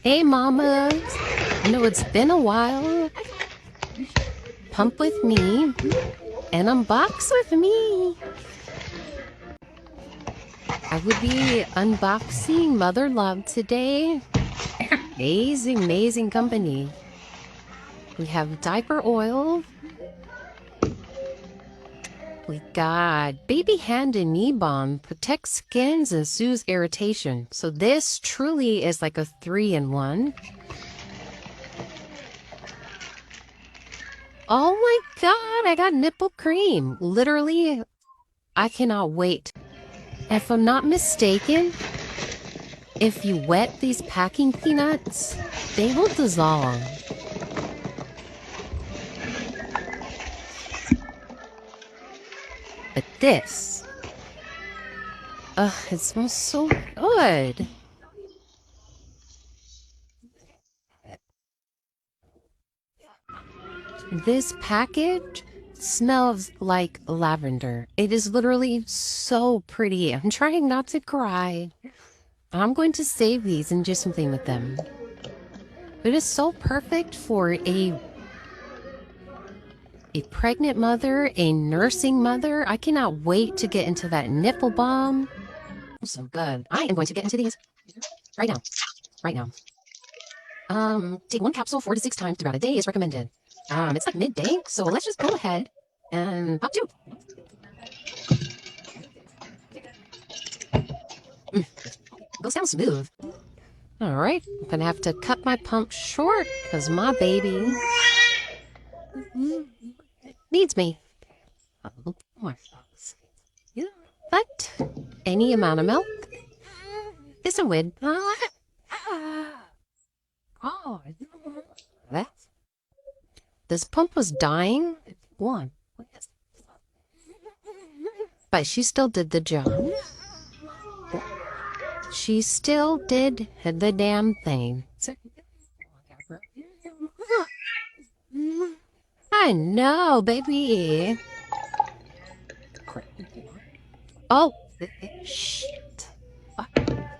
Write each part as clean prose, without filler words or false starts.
Hey, mamas. I know it's been a while. Pump with me and unbox with me. I will be unboxing Motherlove today. Amazing, amazing company. We have diaper oil. We got baby hand and knee balm, protects skins and soothes irritation. So this truly is like a 3-in-1. Oh my god, I got nipple cream. Literally, I cannot wait. If I'm not mistaken, if you wet these packing peanuts, they will dissolve. But this, it smells so good. This package smells like lavender. It is literally so pretty. I'm trying not to cry. I'm going to save these and do something with them. It is so perfect for a pregnant mother, a nursing mother. I cannot wait to get into that nipple balm. So good. I am going to get into these right now. Right now. Take one capsule 4 to 6 times throughout a day is recommended. It's like midday, so let's just go ahead and pop 2. Goes down smooth. All right, I'm gonna have to cut my pump short because my baby needs me. A little more. Yeah. But any amount of milk is a win. Oh, this pump was dying. One. But she still did the job. She still did the damn thing. I know, baby. Oh, shit.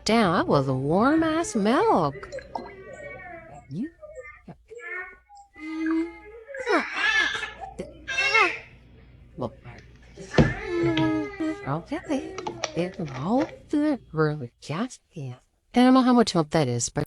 Damn, that was a warm-ass milk. Okay. It's all good, really. Yeah. I don't know how much milk that is, but